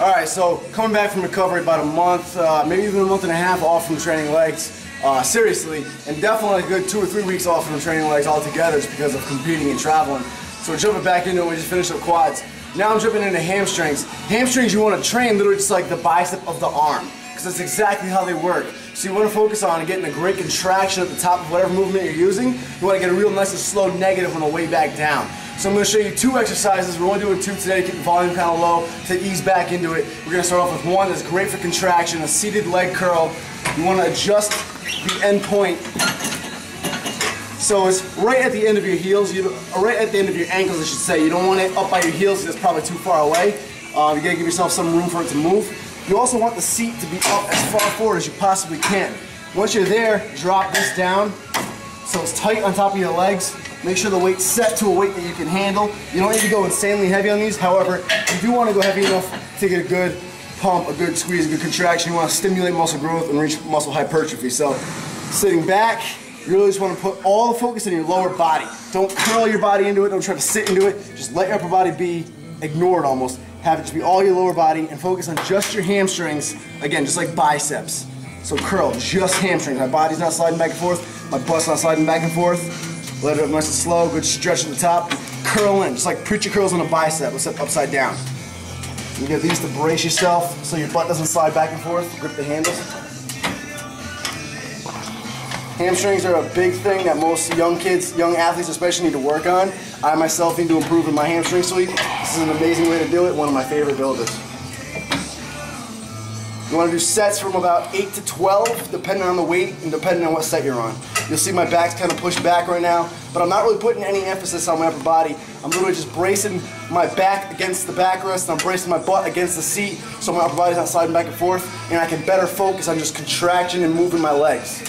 Alright, so coming back from recovery about a month, maybe even a month and a half off from training legs, seriously, and definitely a good 2 or 3 weeks off from training legs altogether just because of competing and traveling. So we're jumping back into it, we just finished up quads. Now I'm jumping into hamstrings. Hamstrings you want to train literally just like the bicep of the arm, because that's exactly how they work. So you want to focus on getting a great contraction at the top of whatever movement you're using. You want to get a real nice and slow negative on the way back down. So I'm going to show you 2 exercises. We're only doing 2 today to keep the volume kind of low, to ease back into it. We're going to start off with one that's great for contraction, a seated leg curl. You want to adjust the end point. So it's right at the end of your heels, right at the end of your ankles I should say. You don't want it up by your heels because it's probably too far away. You got to give yourself some room for it to move. You also want the seat to be up as far forward as you possibly can. Once you're there, drop this down so it's tight on top of your legs. Make sure the weight's set to a weight that you can handle. You don't need to go insanely heavy on these. However, you do want to go heavy enough to get a good pump, a good squeeze, a good contraction. You want to stimulate muscle growth and reach muscle hypertrophy. So sitting back, you really just want to put all the focus in your lower body. Don't curl your body into it. Don't try to sit into it. Just let your upper body be ignored almost. Have it just be all your lower body and focus on just your hamstrings. Again, just like biceps. So curl, just hamstrings. My body's not sliding back and forth. My butt's not sliding back and forth. Let it up nice and slow. Good stretch at the top. Curl in, just like preacher curls on a bicep. Let's set upside down. You get these to brace yourself so your butt doesn't slide back and forth. Grip the handles. Hamstrings are a big thing that most young kids, young athletes especially, need to work on. I myself need to improve in my hamstring sweep. This is an amazing way to do it, one of my favorite builders. You want to do sets from about 8 to 12, depending on the weight and depending on what set you're on. You'll see my back's kind of pushed back right now, but I'm not really putting any emphasis on my upper body. I'm literally just bracing my back against the backrest, and I'm bracing my butt against the seat so my upper body's not sliding back and forth, and I can better focus on just contraction and moving my legs.